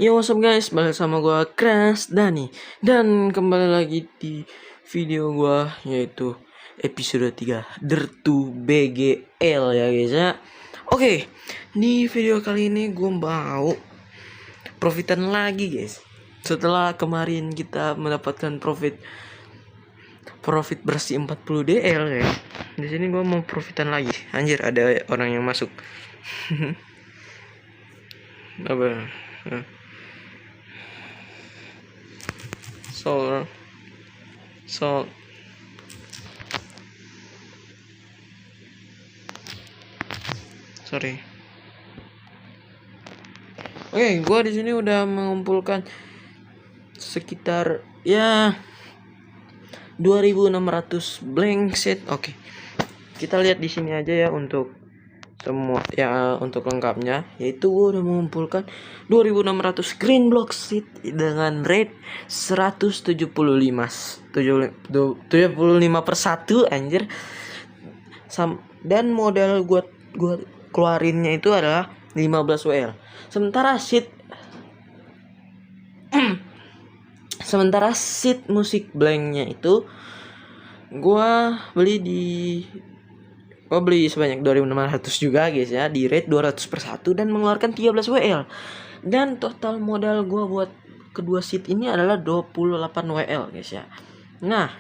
Yo, what's up guys, balik sama gua Kras Dani. Dan kembali lagi di video gua, yaitu episode 3 Dertu BGL ya guys ya. Oke, di video kali ini gua mau profitan lagi guys. Setelah kemarin kita mendapatkan profit bersih 40 DL ya. Di sini gua mau profitan lagi. Anjir, ada orang yang masuk. Apa? Sol sorry. Oke, gua di sini udah mengumpulkan sekitar ya 2600 blank set. Oke. Kita lihat di sini aja ya untuk semua ya, untuk lengkapnya, yaitu gua udah mengumpulkan 2600 green block seat dengan rate 175 per 1 anjir. Dan modal gua keluarinnya itu adalah 15 WL. Sementara seat musik blanknya itu gua beli sebanyak 2600 juga guys ya, di rate 200 per 1 dan mengeluarkan 13 WL. Dan total modal gua buat kedua seat ini adalah 28 WL guys ya. Nah,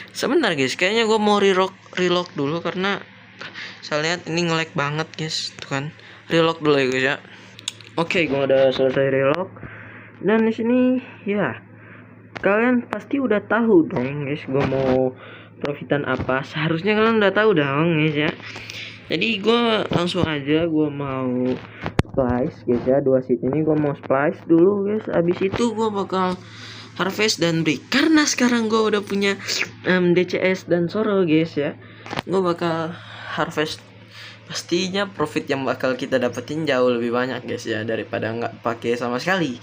sebentar guys, kayaknya gua mau relock dulu karena saya lihat ini nge-lag banget guys. Tuh kan, relock dulu ya guys ya. Oke, gua udah selesai relock. Dan di sini ya, kalian pasti udah tahu dong guys, gua mau profitan apa. Seharusnya kalian udah tahu dong guys ya. Jadi gue langsung aja, gue mau splice guys ya. Dua seat ini gue mau splice dulu guys. Abis itu gue bakal harvest dan break. Karena sekarang gue udah punya DCS dan Soro guys ya. Gue bakal harvest. Pastinya profit yang bakal kita dapetin jauh lebih banyak guys ya, daripada nggak pakai sama sekali.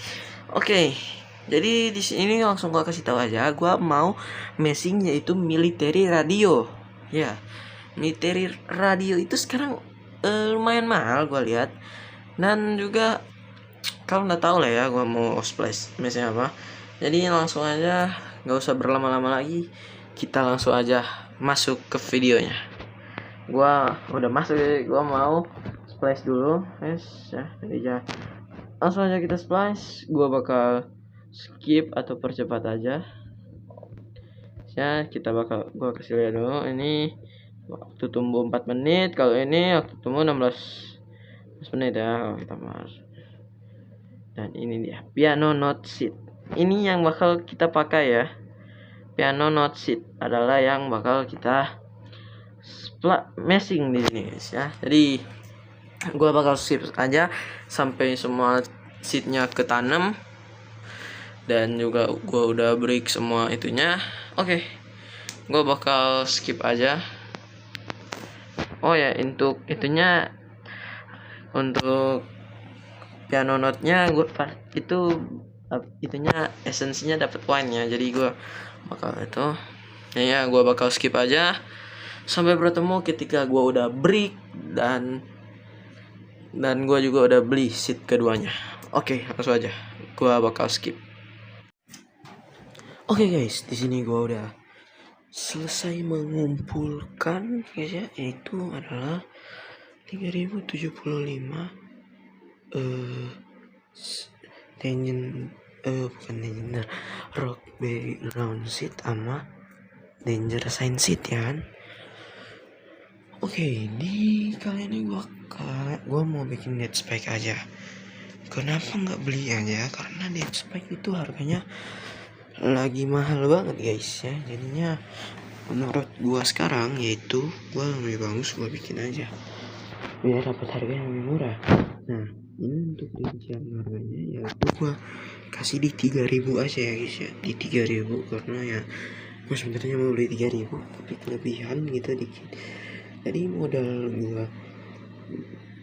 Oke. Jadi di sini langsung gua kasih tahu aja, gua mau messing yaitu military radio. Ya, military radio itu sekarang lumayan mahal gua lihat. Dan juga kalau nggak tahu lah ya, gua mau splash messing apa. Jadi langsung aja, nggak usah berlama-lama lagi. Kita langsung aja masuk ke videonya. Gua udah masuk, gua mau splash dulu, guys ya. Jadi ya, langsung aja kita splash. Gua bakal skip atau percepat aja ya. Gua kasih lihat dulu, ini waktu tumbuh 4 menit, kalau ini waktu tumbuh 16 menit ya. Kita mas. Dan ini dia piano note sheet, ini yang bakal kita pakai ya. Piano note sheet adalah yang bakal kita messing di sini guys ya. Jadi gua bakal skip aja sampai semua sheetnya ketanam. Dan juga gue udah break semua itunya. Oke, gue bakal skip aja. Oh ya, untuk itunya, untuk piano note-nya gue itunya esensinya dapat wine ya. Jadi gue bakal itu ya, gue bakal skip aja sampai bertemu ketika gue udah break dan gue juga udah beli seat keduanya. Oke, langsung aja gue bakal skip. Oke guys, di sini gua udah selesai mengumpulkan guys ya, itu adalah 3075 rock background seat sama danger sign seat ya kan. Oke, di kali ini gua mau bikin dead spike aja. Kenapa nggak beli aja? Karena dead spike itu harganya lagi mahal banget guys ya. Jadinya menurut gua sekarang, yaitu gua lebih bagus gua bikin aja biar dapat harga yang lebih murah. Nah, ini untuk rincian harganya yaitu gua kasih di 3000 aja ya guys ya, di 3000 karena ya gua sebenarnya mau beli 3000 tapi kelebihan gitu dikit. Jadi modal gua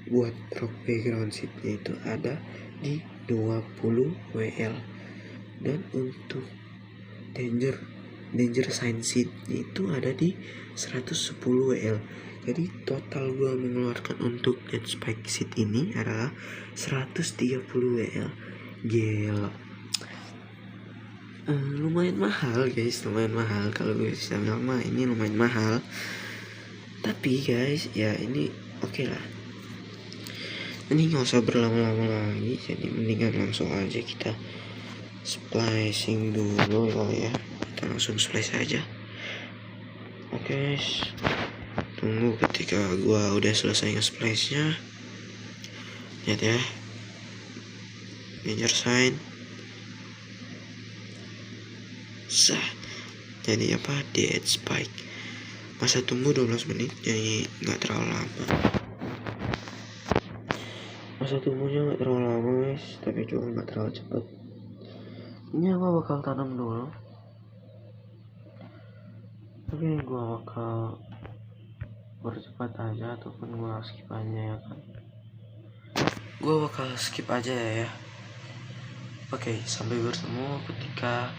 buat rock background sheet itu ada di 20 WL. Dan untuk danger sign sheet itu ada di 110 WL. Jadi total gue mengeluarkan untuk Dead Spike Seed ini adalah 130 WL. Gila. Lumayan mahal guys, lumayan mahal. Kalau gue bisa bilang mah ini lumayan mahal. Tapi guys, ya ini oke lah. Ini nggak usah berlama-lama lagi, jadi mendingan langsung aja kita splicing dulu ya. Kita langsung splice aja. Oke guys, tunggu ketika gua udah selesai nge-splice nya. Lihat ya, danger sign sah. Jadi apa, Dead Spike. Masa tunggu 12 menit, jadi nggak terlalu lama. Masa tunggunya nggak terlalu lama guys, tapi juga nggak terlalu cepat. Ini aku bakal tanam dulu. Tapi gua bakal bercepat aja ataupun gua skip aja ya kan. Gua bakal skip aja ya. Oke, sampai bertemu ketika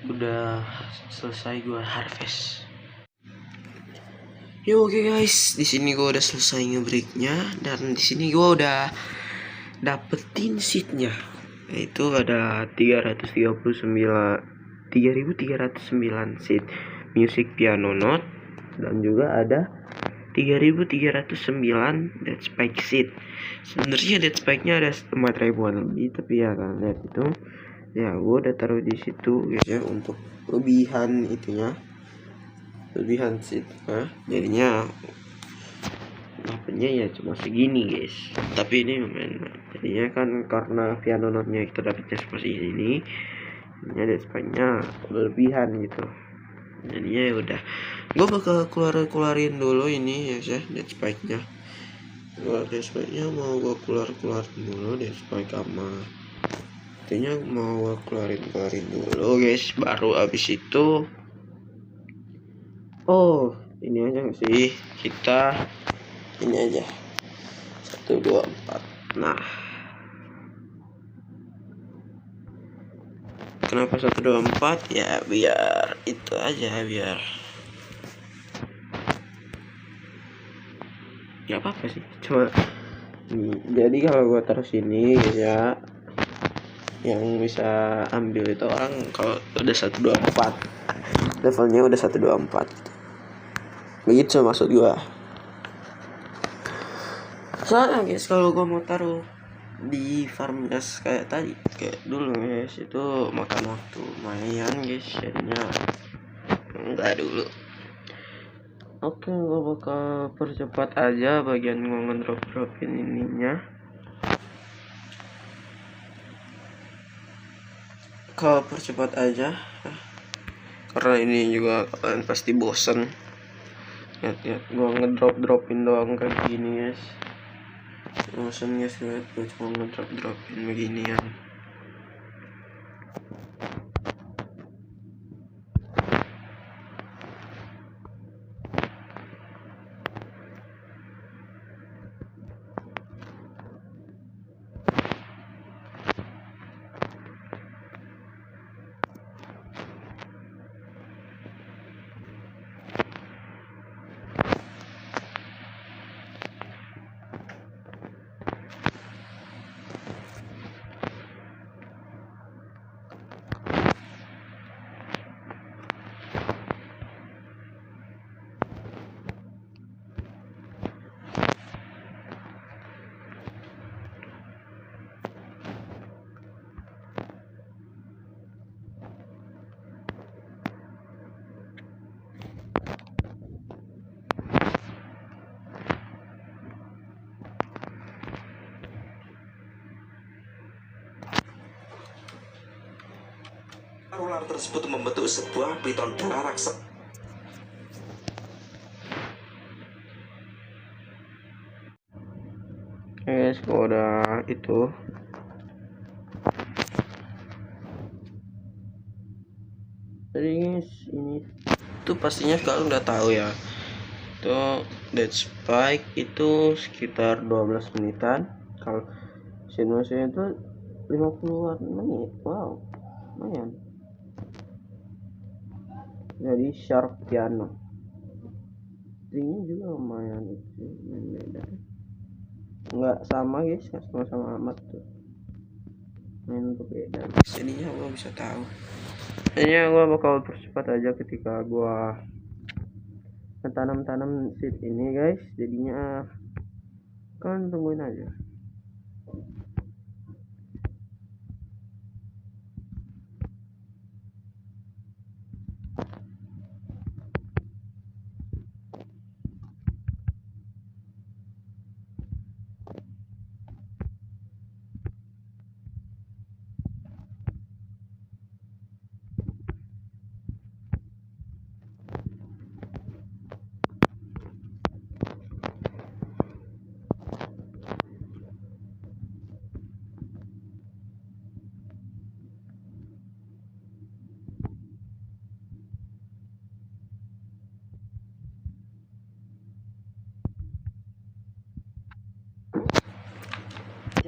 udah selesai gua harvest. Yo oke guys, di sini gua udah selesai ngebreaknya dan di sini gua udah dapetin seatnya. Itu ada 3309 seat music piano note dan juga ada 3309 Dead Spike seat. Sebenarnya Dead Spike-nya ada 4.000-an lebih, tapi ya kan lihat itu. Ya, gue udah taruh di situ guys ya untuk lebihan itunya. Lebihan seat. Jadinya dapatnya ya cuma segini guys. Tapi ini jadinya kan karena piano note-nya kita dapatnya seperti ini. Ini Dead Spike-nya berlebihan gitu. Jadinya ya udah. Gue bakal keluarin dulu ini ya Dead Spike-nya. Dead Spike-nya mau gue keluarin dulu Dead Spike sama artinya mau gue keluarin dulu guys, baru abis itu ini aja nggak sih, kita ini aja 124. Nah, kenapa 124 ya, biar itu aja, biar nggak apa-apa sih, cuma jadi kalau gue taruh sini ya yang bisa ambil itu orang kalau udah 124, levelnya udah 124, begitu maksud gua. Soalnya guys, kalau gua mau taruh di farm gas kayak tadi, kayak dulu guys, itu makan waktu lumayan guys, jadinya enggak dulu. Oke, gua bakal percepat aja bagian gua ngedropin ininya. Kalau percepat aja karena ini juga kalian pasti bosen. Lihat gua ngedropin doang kayak gini guys, bosen guys, lihat gua cuma ngedropin beginian. Ular tersebut membentuk sebuah piton darah raksasa. Guys, kalau udah itu jadi guys, ini tuh pastinya kalian udah tahu ya, itu Dead Spike itu sekitar 12 menitan, kalau sinusnya itu 50-an menit. Wow, lumayan. Jadi sharp piano istrinya juga lumayan itu main beda, nggak sama guys, nggak sama-sama amat tuh, main berbeda. Jadinya gue bisa tahu, jadinya gue bakal percepat aja ketika gue tanam seed ini guys. Jadinya kan tungguin aja.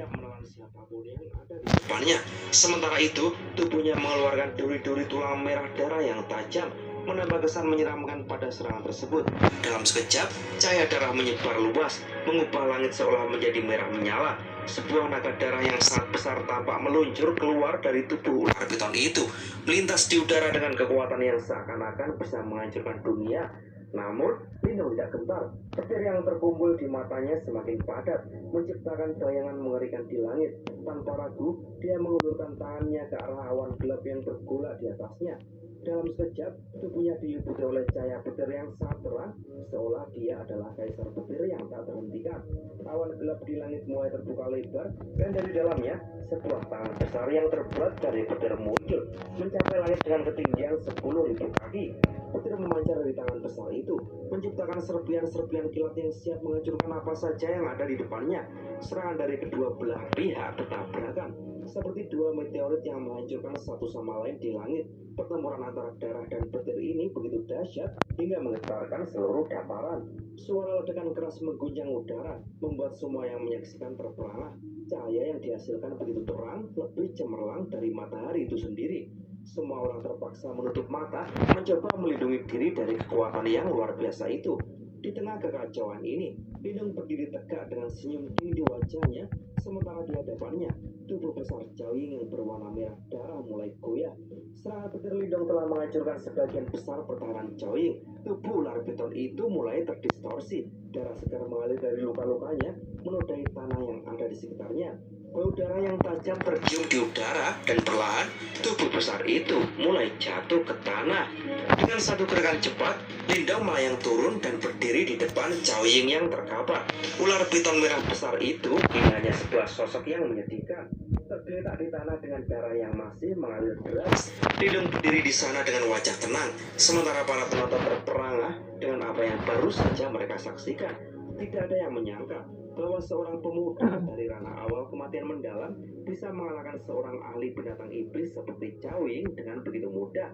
Melawan siapapun yang ada di depannya. Sementara itu, tubuhnya mengeluarkan duri-duri tulang merah darah yang tajam, menambah kesan menyeramkan pada serangan tersebut. Dalam sekejap, cahaya darah menyebar luas, mengubah langit seolah menjadi merah menyala. Sebuah naga darah yang sangat besar tampak meluncur keluar dari tubuh ular piton itu, melintas di udara dengan kekuatan yang seakan-akan bisa menghancurkan dunia. Namun, Lindung tidak gentar. Petir yang terkumpul di matanya semakin padat, menciptakan bayangan mengerikan di langit. Tanpa ragu, dia mengulurkan tangannya ke arah awan gelap yang bergolak di atasnya. Dalam sekejap, tubuhnya diliputi oleh cahaya petir yang sangat terang, seolah dia adalah kaisar petir yang tak terhentikan. Awan gelap di langit mulai terbuka lebar, dan dari dalamnya, sebuah tangan besar yang terbuat dari petir muncul, mencapai langit dengan ketinggian 10.000 kaki. Petir memancar dari tangan besar itu, menciptakan serpian-serpian kilat yang siap menghancurkan apa saja yang ada di depannya. Serangan dari kedua belah pihak bertabrakan, seperti dua meteorit yang menghancurkan satu sama lain di langit. Pertempuran antara darah dan petir ini begitu dahsyat hingga menggetarkan seluruh dataran. Suara ledakan keras mengguncang udara, membuat semua yang menyaksikan terperangah. Cahaya yang dihasilkan begitu terang, lebih cemerlang dari matahari itu sendiri. Semua orang terpaksa menutup mata, mencoba melindungi diri dari kekuatan yang luar biasa itu. Di tengah kekacauan ini, Lindung berdiri tegak dengan senyum dingin di wajahnya, sementara di hadapannya, tubuh besar Caoying yang berwarna merah darah mulai goyah. Serangan petir Lindung telah menghancurkan sebagian besar pertahanan Caoying. Tubuh ular piton itu mulai terdistorsi. Darah segar mengalir dari luka-lukanya, menodai tanah yang ada di sekitarnya. Bau darah yang tajam tercium di udara, dan perlahan tubuh besar itu mulai jatuh ke tanah. Dengan satu gerakan cepat, Lindung melayang turun dan berdiri di depan Caoying yang terkapar. Ular piton merah besar itu kini hanya sebuah sosok yang menyedihkan, tergeletak di tanah dengan darah yang masih mengalir deras. Lindung berdiri di sana dengan wajah tenang, sementara para penonton terperangah dengan apa yang baru saja mereka saksikan. Tidak ada yang menyangka bahwa seorang pemuda dari ranah awal kematian mendalam bisa mengalahkan seorang ahli binatang iblis seperti Caoying dengan begitu mudah.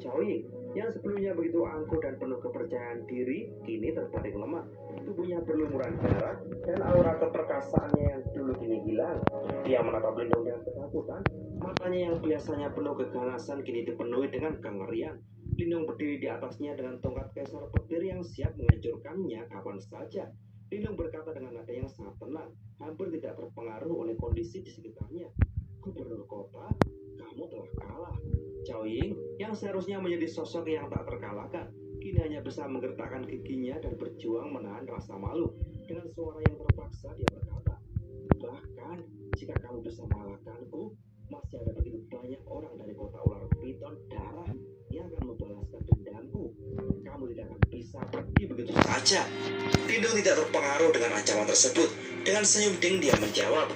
Caoying yang sebelumnya begitu angkuh dan penuh kepercayaan diri, kini terbaring lemah. Tubuhnya berlumuran darah, dan aura keperkasaannya yang dulu kini hilang. Dia menatap Lindung dengan ketakutan, matanya yang biasanya penuh keganasan kini dipenuhi dengan kengerian. Lindung berdiri di atasnya dengan tongkat kaisar petir yang siap menghancurkannya kapan saja. Lindung berkata dengan nada yang sangat tenang, hampir tidak terpengaruh oleh kondisi di sekitarnya. Gubernur kota, kamu telah kalah. Caoying, yang seharusnya menjadi sosok yang tak terkalahkan, kini hanya bisa menggertakkan giginya dan berjuang menahan rasa malu. Dengan suara yang terpaksa dia berkata, bahkan jika kamu bisa mengalahkanku, masih ada begitu banyak orang dari kota ular piton darah yang akan membalaskan dendamku. Kamu tidak akan bisa pergi begitu saja. Lindung tidak terpengaruh dengan ancaman tersebut. Dengan senyum dingin dia menjawab,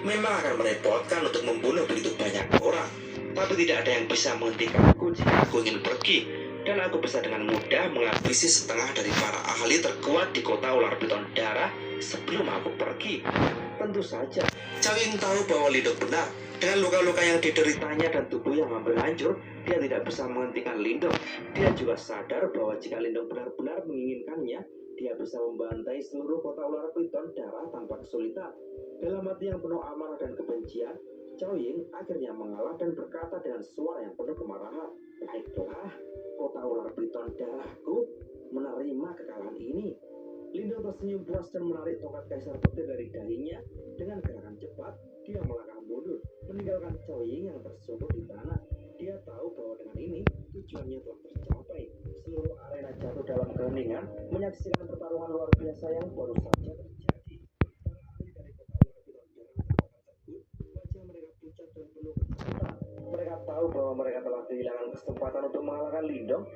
memang akan merepotkan untuk membunuh begitu banyak orang, tapi tidak ada yang bisa menghentikanku jika aku ingin pergi, dan aku bisa dengan mudah menghabisi setengah dari para ahli terkuat di kota ular piton darah sebelum aku pergi. Tentu saja, Caoying tahu bahwa Lindung benar. Dengan luka-luka yang dideritanya dan tubuh yang hampir hancur, dia tidak bisa menghentikan Lindung. Dia juga sadar bahwa jika Lindung benar-benar menginginkannya, dia bisa membantai seluruh kota ular piton darah tanpa kesulitan. Dalam hati yang penuh amarah dan kebencian, Chow Ying akhirnya mengalah dan berkata dengan suara yang penuh kemarahan, "Baiklah, kota ular piton darahku menerima kekalahan ini." Lindong tersenyum puas dan menarik tongkat kaisar petir dari dahinya. Dengan gerakan cepat, dia melangkah mundur, meninggalkan Chow Ying yang tersungkur di tanah. Dia tahu bahwa dengan ini tujuannya telah tercapai. Seluruh arena jatuh dalam keheningan, menyaksikan pertarungan luar biasa yang baru saja terjadi. Wajah mereka pucat dan penuh ketakutan. Mereka tahu bahwa mereka telah kehilangan kesempatan untuk mengalahkan Lindong.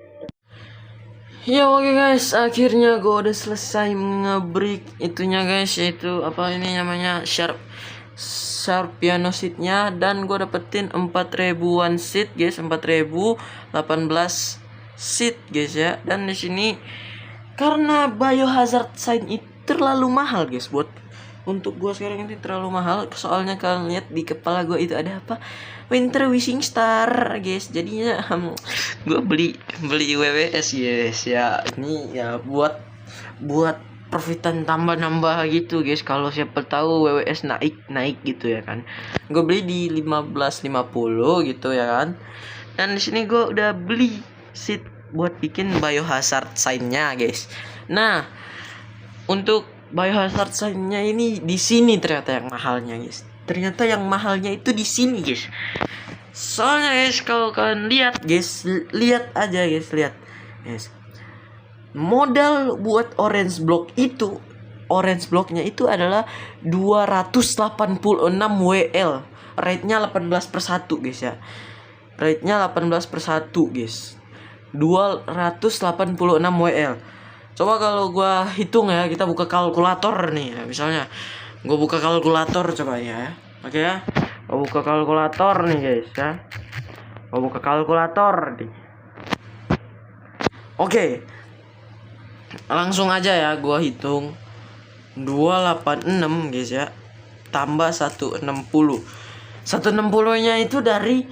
Ya oke guys, akhirnya gue udah selesai ngebreak itunya guys, yaitu apa ini namanya sharp piano seatnya, dan gue dapetin 4000-an seat guys, 4018 seat guys ya. Dan di sini karena Biohazard sign itu terlalu mahal guys, buat untuk gue sekarang ini terlalu mahal. Soalnya kalian lihat di kepala gue itu ada apa, Winter Wishing Star guys. Jadinya gue beli WWS guys ya. Ini ya buat profitan tambah-nambah gitu guys. Kalau siapa tahu WWS naik gitu ya kan. Gue beli di 1550 gitu ya kan. Dan di sini gue udah beli seat buat bikin Biohazard sign-nya guys. Nah, untuk Biohazard sign-nya ini di sini ternyata yang mahalnya guys. Ternyata yang mahalnya itu di sini guys. Soalnya guys, kalau kalian lihat guys, lihat aja guys, lihat guys. Modal buat orange block blocknya itu adalah 286 WL. Rate-nya 18/1 guys ya. Rate-nya 18/1 guys. 286 WL. Coba kalau gua hitung ya, kita buka kalkulator nih ya. Misalnya gua buka kalkulator coba ya. Oke ya. Gua buka kalkulator nih guys ya. Gua buka kalkulator nih. Oke. Langsung aja ya gua hitung. 286 guys ya. Tambah 160. 160-nya itu dari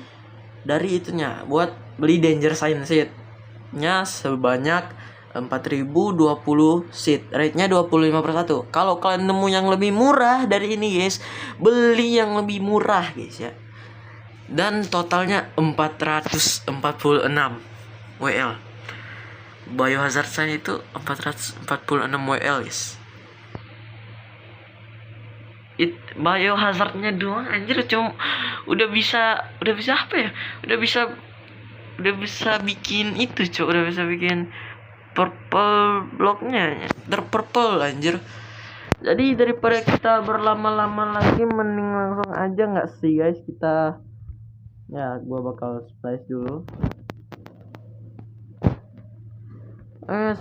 itunya buat beli Danger Sign seat-nya sebanyak 4020 seat, rate-nya 25/1. Kalau kalian nemu yang lebih murah dari ini guys, beli yang lebih murah guys ya. Dan totalnya 446 WL. Biohazard sign itu 446 WL guys. Biohazardnya doang anjir cuma udah bisa apa ya? Udah bisa bikin itu, Cok. Udah bisa bikin purple blocknya terpurple anjir. Jadi daripada kita berlama-lama lagi, mending langsung aja nggak sih guys, kita ya gua bakal splice dulu.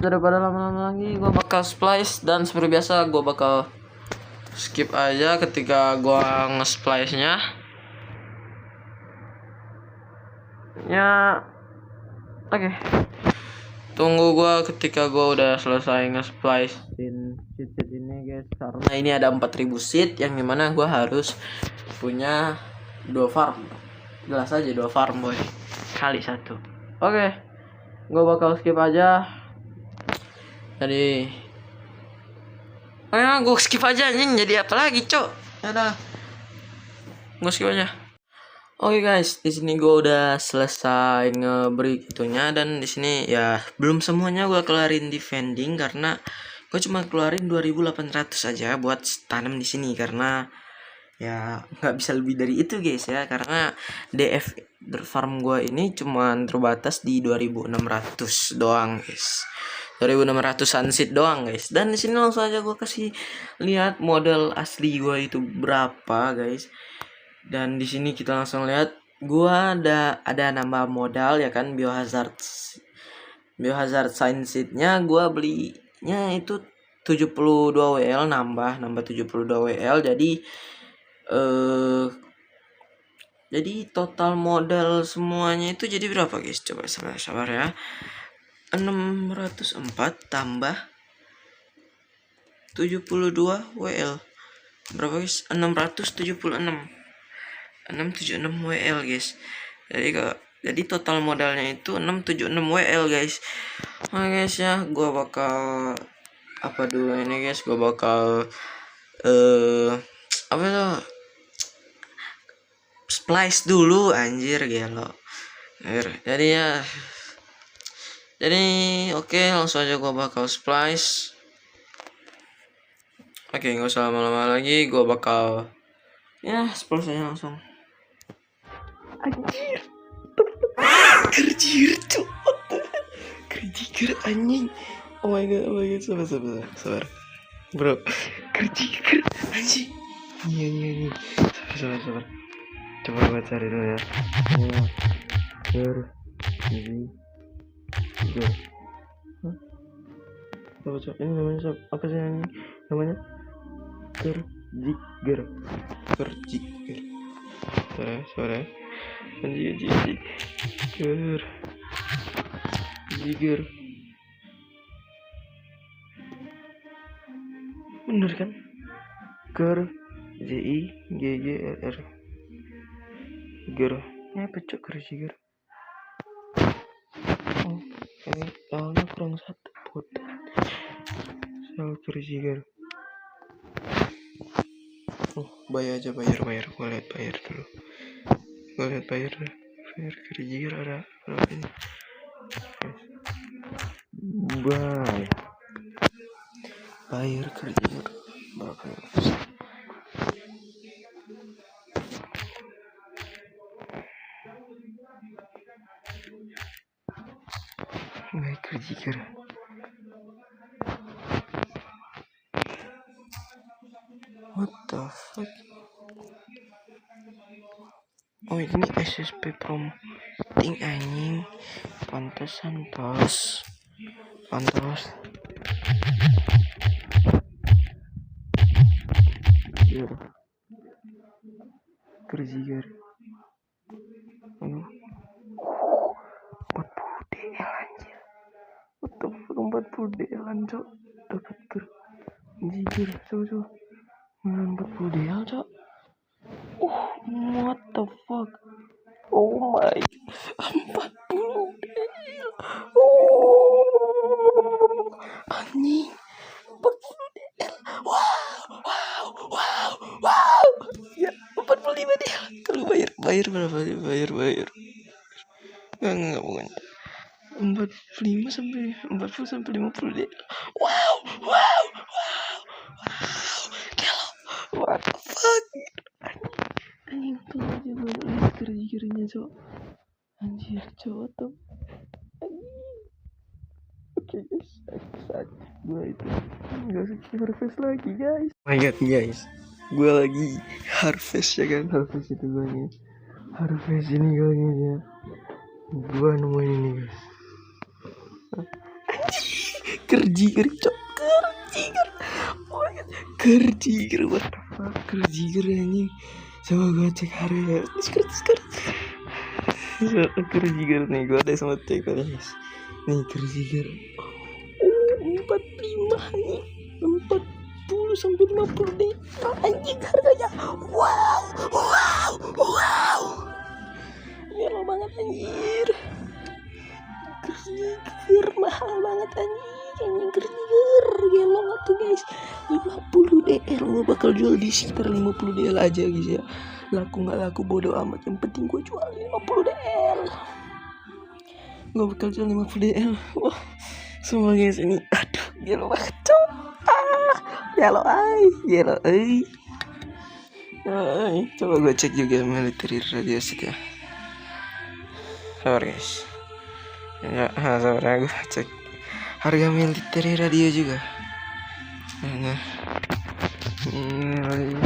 Daripada lama-lama lagi gua bakal splice, dan seperti biasa gua bakal skip aja ketika gua nge-splice nya ya. Oke. Tunggu gua ketika gua udah selesai nge-splice seat ini guys, karena ini ada 4000 seat yang dimana gua harus punya 2 farm. Jelas aja 2 farm boy, kali 1. Oke. Gua bakal skip aja. Jadi gua skip aja anjing, jadi apa lagi, Cok? Udah. Gua skip aja. Oke guys, di sini gue udah selesai nge-break itunya, dan di sini ya belum semuanya gue kelarin defending karena gue cuma keluarin 2800 aja buat tanam di sini, karena ya nggak bisa lebih dari itu guys ya, karena DF farm gue ini cuma terbatas di 2600 doang guys. 2600 seed doang guys. Dan di sini langsung aja gue kasih lihat modal asli gue itu berapa guys. Dan di sini kita langsung lihat gua ada nambah modal ya kan, Biohazard sign seat-nya gua belinya itu 72 WL, nambah 72 WL. Jadi total modal semuanya itu jadi berapa guys? Coba sabar ya. 604 tambah 72 WL berapa guys? 676 WL guys. Jadi total modalnya itu 676 WL guys. Nah guys ya, gua bakal apa dulu ini guys, gua bakal apa tuh, splice dulu anjir gelo. Jadi ya, jadi oke, langsung aja gua bakal splice. Oke, nggak usah lama-lama lagi, gua bakal ya splice aja langsung. Anjir, kerjir cok, kerjir anjing. Oh my god, sabar bro, kerjir anjing. Iya, sabar, coba gua cari dulu ya. Kerjir, apa cok, ini namanya apa sih anjing namanya? Kerjir. Sore anjing kerjir bener kan? Jigger ger ini apa cok kerjir? Oh ini awalnya kurang satu bodoh soal kerjir. Oh bayar gue liat bayar dulu. Bayar kerjir ada berapa ini? Bayar kerjir berapa ini? Bayar kerjir. What the fuck? Oh ini SSP promoting anjing. Pantesan tos. Kerjir. 40 DL anjir. What the fuck 40 DL anjir. Dapat kerjir. Coba. 40 DL cok. What the fuck? Oh my, 40 DL. Anjing, 40 DL. Wow. Ya, 45 DL. Kalau bayar berapa? Bayar. Enggak bukan. 40 sampai 50 DL. Wow. Gila. What the fuck? Anjing tuh aja gue lihat kerjanya cok. Anjir cok tuh. Oke guys, gue itu nggak usah harvest lagi guys. Oh my god guys, gue lagi harvest ya kan, harvest itu gue nih. Harvest ini gue ya. Gue nemuin ini guys. Kerjir cok, oh my god, kerjir, what the fuck, kerjir anjing. Coba gue cek harga kerjir nih, gue ada sama cek guys. Nih kerjir 45 nih, 40 sampai 50 deh anjing harganya. Wow gelo banget anjir. Kerjir mahal banget anjing kerjir gelo nggak tuh guys. 50 DL gue bakal jual di sekitar 50 DL aja guys ya. Laku nggak laku bodo amat, yang penting gue jual 50 DL. Gue bakal jual 50 DL. Wah semua guys ini, aduh gelo banget cok. Gelo coba gue cek juga military radius ya. Sabar guys ya, sabar gue cek harga military radio juga. Nah ini radio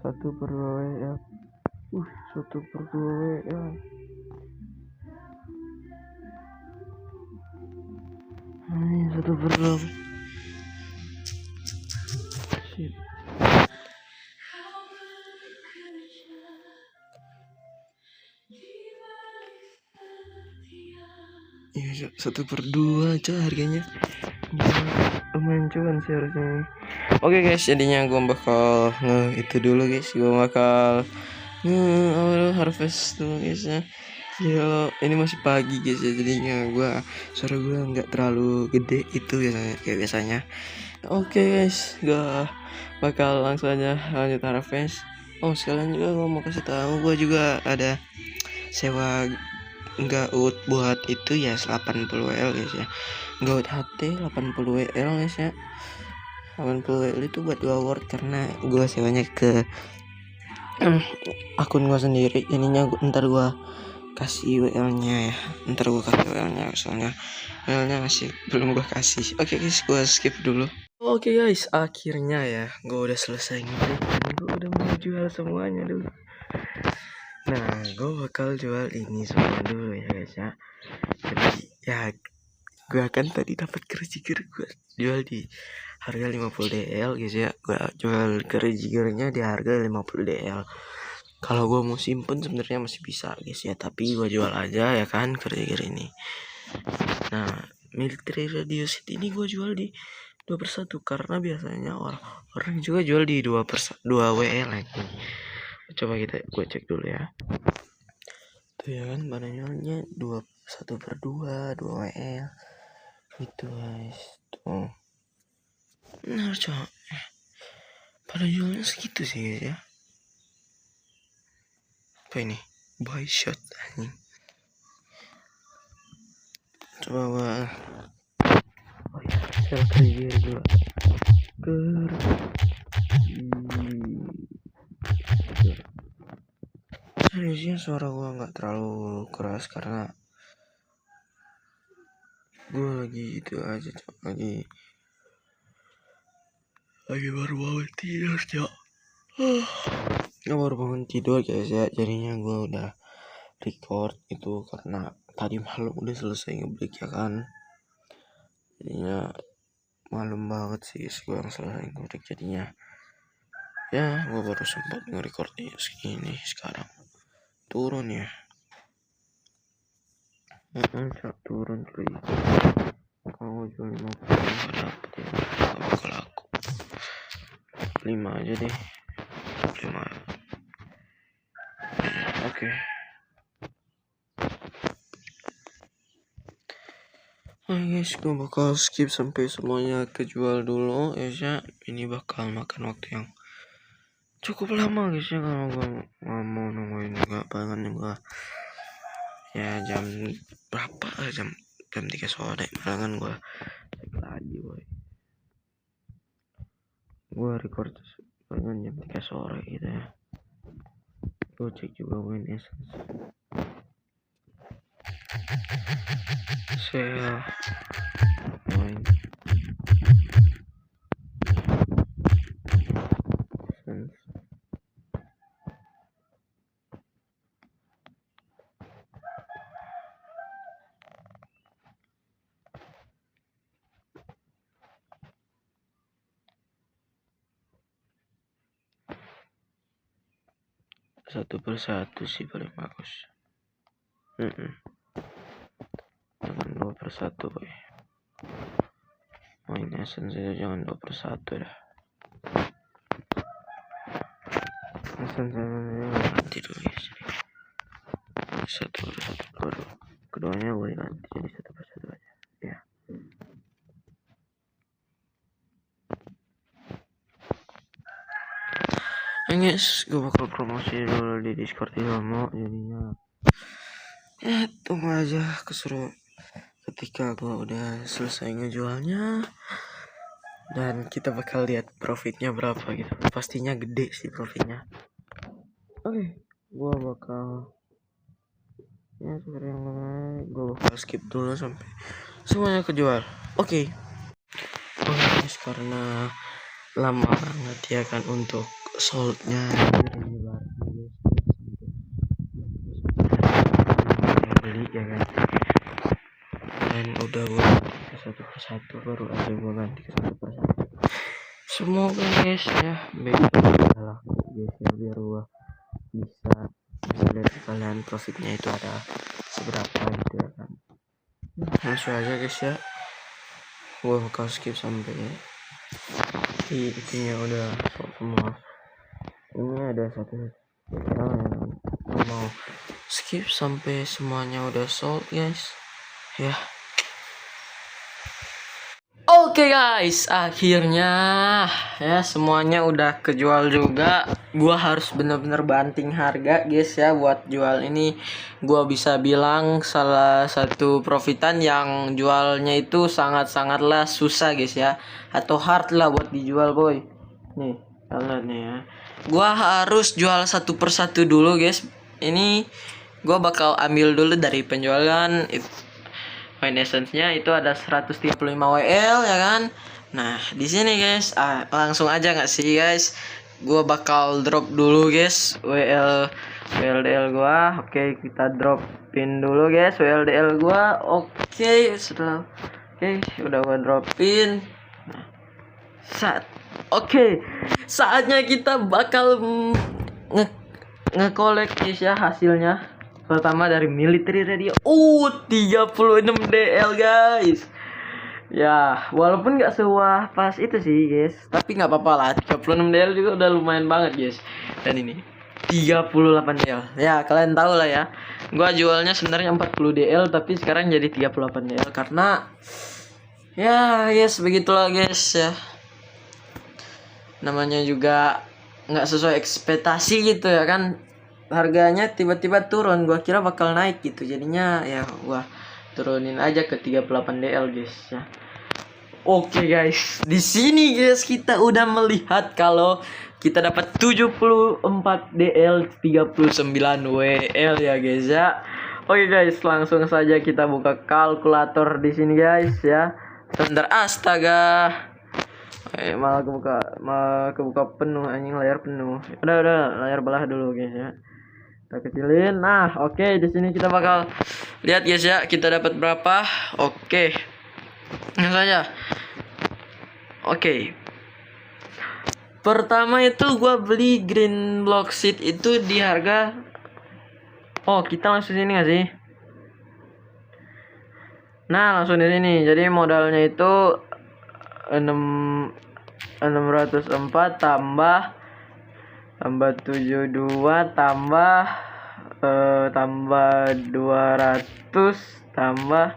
1/2 WL. 1/2 WL. Ini 1/2. Shit. Iya, 1/2 aja harganya. Lumayan cuan sih harusnya. Oke guys, jadinya gue bakal itu dulu guys. Gue bakal harvest dulu guys ya. Ya, ini masih pagi guys ya, jadinya suara gue nggak terlalu gede itu biasanya kayak biasanya. Oke guys, gue bakal langsung aja lanjut Harvest. Oh sekalian juga gue mau kasih tahu, gue juga ada sewa Gaut buat itu ya 80 WL guys ya. Gaut HT 80 WL guys ya. 80 WL itu buat 2 word karena gue sewanya ke akun gue sendiri, jadinya ntar gue kasih WL-nya ya. Ntar gue kasih WL-nya soalnya WL-nya masih belum gue kasih. Oke guys, gue skip dulu. Oke guys, akhirnya ya gue udah selesai ngetik dan gue udah mau jual semuanya dulu. Nah, gue bakal jual ini semua dulu ya guys ya. Jadi ya gue kan tadi dapat kerujiger, gue jual di harga 50 DL guys ya. Gue jual kerujigernya di harga 50 DL. Kalau gue mau simpen sebenarnya masih bisa guys ya, tapi gue jual aja ya kan kerujiger ini. Nah, military radio set ini gue jual di 2/1 karena biasanya orang juga jual di 2/2 WL lagi. Coba gue cek dulu ya. Tuh ya kan, banyak 1/2 2 WL gitu guys. Tuh. Nah, coba pada jualnya segitu sih guys ya. Apa ini? Buy shot anjing. Coba gua sel kerja dulu. Seriusnya suara gua nggak terlalu keras karena gua lagi itu aja cok, lagi baru bangun tidur cok. Baru bangun tidur guys ya, jadinya gua udah record itu karena tadi malam udah selesai ngebreak ya kan. Jadinya malam banget sih gue yang selesai ngebreak, jadinya ya gue baru sempat nge-recordnya segini sekarang. Turun ya. Turun cuy. Kalau jual 50 gak dapet ya, gak bakal laku. 5 aja deh. 5. Oke. Nah guys, gue bakal skip sampai semuanya kejual dulu ya. Ini bakal makan waktu yang cukup lama guys ya, kalau gue nggak mau nungguin juga bahkan juga ya jam berapa, jam 3 sore bahkan gue cek lagi gue record bahkan jam 3 sore gitu ya. Gue cek juga win essence sale win essence. Satu persatu sih paling bagus. Jangan 2/1 boy. Main essence itu jangan 2/1 dah. Essence ganti dulu ya. 1/1 baru keduanya boleh ganti jadi 1/1 aja ya. Guys, gue bakal promosi dulu di Discord Ilmu, jadinya ya tunggu aja keseru ketika gue udah selesai ngejualnya dan kita bakal lihat profitnya berapa gitu. Pastinya gede sih profitnya. Oke, gue bakal ya sekarang gue bakal skip dulu sampai semuanya kejual. Oke guys, karena lama banget ya kan untuk soldnya beli ya kan, dan udah gue ke 1/1 baru aja gue ganti ke 1/1. Semoga guys ya baik salah guys ya, biar gue bisa lihat kalian profitnya itu ada seberapa gitu ya kan. Langsung aja guys ya, gue bakal skip sampai itunya udah semua. Ini ada satu yang mau skip skip sampai semuanya udah sold guys ya. Oke guys, akhirnya ya semuanya udah kejual juga. Gua harus bener-bener banting harga guys ya buat jual ini. Gua bisa bilang salah satu profitan yang jualnya itu sangat-sangatlah susah guys ya, atau hard lah buat dijual boy. Nih, kalian nih ya. Gua harus jual satu persatu dulu guys. Ini gua bakal ambil dulu dari penjualan. Coin essence-nya itu ada 135 WL ya kan. Nah, di sini guys, langsung aja nggak sih guys? Gua bakal drop dulu guys WLDL gua. Oke, kita dropin dulu guys WLDL gua. Oke, setelah udah gua dropin. Nah, saatnya kita bakal nge-collect guys ya hasilnya. Pertama dari military radio 36 DL guys. Ya walaupun gak sewah pas itu sih guys, tapi gak apa-apa lah, 36 DL juga udah lumayan banget guys. Dan ini 38 DL. Ya kalian tahu lah ya, gua jualnya sebenarnya 40 DL tapi sekarang jadi 38 DL karena ya guys begitulah guys ya, namanya juga nggak sesuai ekspektasi gitu ya kan. Harganya tiba-tiba turun, gua kira bakal naik gitu, jadinya ya gua turunin aja ke 38 DL guys ya. Oke guys, di sini guys kita udah melihat kalau kita dapat 74 DL 39 WL ya guys ya. Oke guys, langsung saja kita buka kalkulator di sini guys ya. Sebentar, astaga. Malah kebuka penuh anjing, layar penuh. Udah layar belah dulu guys ya. Kita kecilin. Nah, oke, di sini kita bakal lihat guys ya, kita dapat berapa. Oke. Langsung saja. Oke. Pertama itu gua beli green block seed itu di harga, kita langsung sini nggak sih? Nah, langsung di sini. Jadi modalnya itu 604 tambah 72 tambah 200 tambah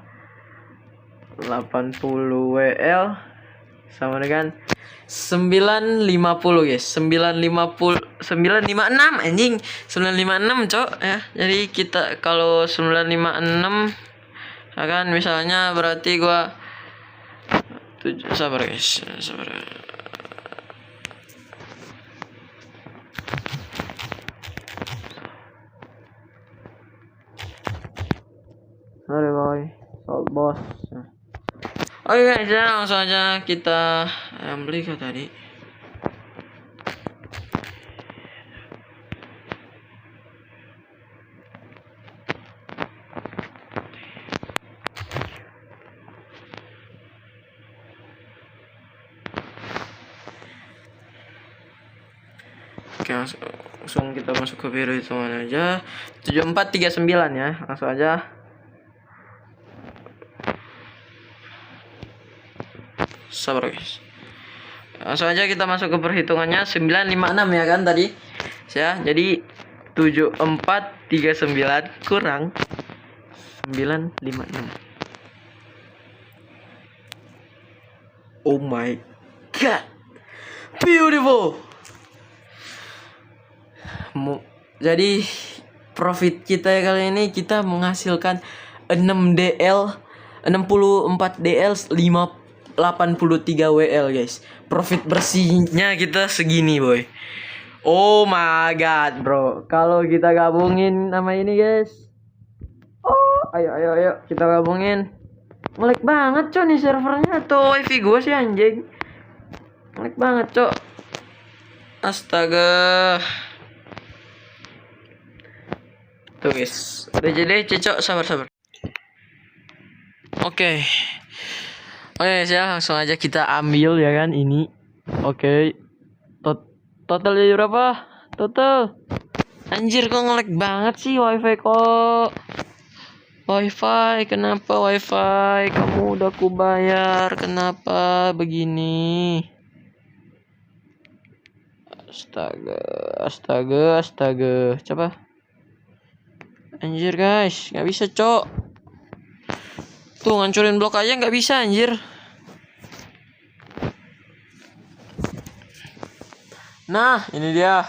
80 WL sama dengan 950 guys. 956 anjing. 956 cok ya. Jadi kita kalau 956 akan misalnya berarti gua sabar guys, sabar. Sorry boy, sold boss. Oke guys ya, langsung aja kita beli ke tadi. Oke, langsung kita masuk ke biru hitungan aja. 7439 ya, langsung aja. Sabar guys. Langsung aja kita masuk ke perhitungannya. 956 ya kan tadi ya. Jadi 7439 kurang 956. Oh my god, beautiful. Jadi profit kita kali ini kita menghasilkan 6 DL 64 DL 83 WL guys. Profit bersihnya kita segini boy. Oh my god bro, kalau kita gabungin nama ini guys, ayo kita gabungin. Ngelag banget cok nih servernya, tuh wifi gue sih anjing. Ngelag banget cok, astaga. Tuh guys, udah jadi cocok, sabar. Oke, ya langsung aja kita ambil ya kan ini. Oke. Total jadi berapa? Total. Anjir kok ngelag banget sih wifi kok. Wifi, kenapa wifi? Kamu udah kubayar, kenapa begini? Astaga. Coba. Anjir guys, nggak bisa cok. Tuh ngancurin blok aja nggak bisa anjir. Nah ini dia.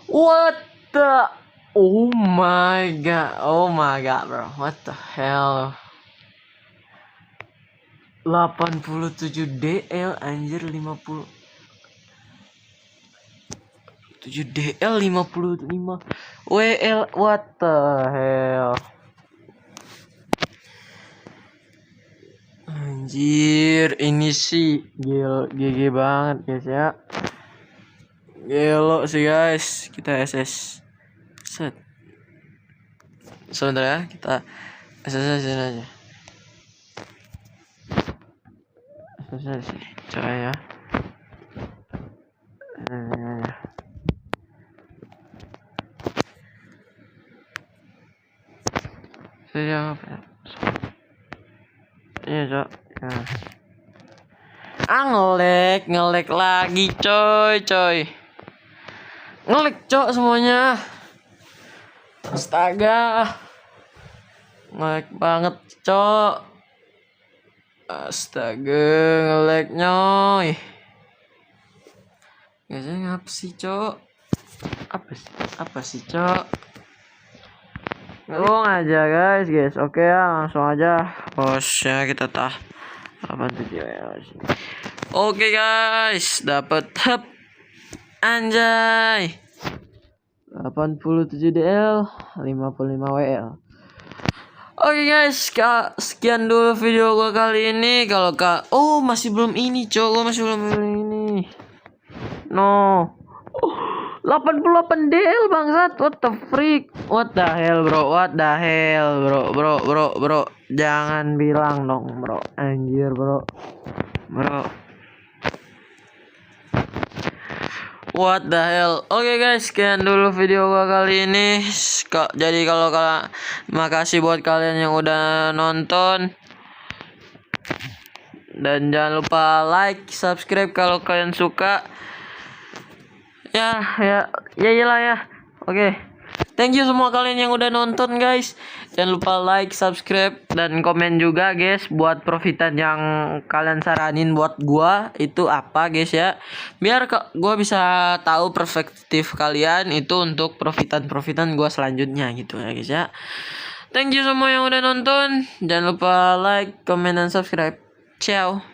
What the? Oh my god bro. What the hell? 87 DL anjir 50. 7 DL 55 WL. What the hell? Anjir, ini sih GG banget guys ya. Gelo sih guys. Kita SS. Set. Sebentar ya, kita SS aja. SS sih. Coba ya. Saya apa? Iya, Cok. Ya. Ngelek lagi, coy. Ngelek, Cok, semuanya. Astaga. Ngelek banget, Cok. Astaga, ngelek nyoy. Biasanya ngapa sih, Cok? Apa sih, Cok? Ngomong aja guys. Oke ya, langsung aja. Bosnya kita apa video ya sih. Oke guys, dapat hub anjay. 87 DL, 55 WL. Oke guys, sekian dulu video gua kali ini. Kalau masih belum ini, gua masih belum ini. No. 88 DL bangsat. What the freak? What the hell bro? Bro. Jangan bilang dong bro. Anjir bro. What the hell? Oke guys, sekian dulu video gua kali ini. Jadi makasih buat kalian yang udah nonton. Dan jangan lupa like, subscribe kalau kalian suka. Ya. Oke. Thank you semua kalian yang udah nonton guys. Jangan lupa like, subscribe, dan komen juga guys buat profitan yang kalian saranin buat gua itu apa guys ya. Biar gua bisa tahu perspektif kalian itu untuk profitan gua selanjutnya gitu ya guys ya. Thank you semua yang udah nonton. Jangan lupa like, comment, dan subscribe. Ciao.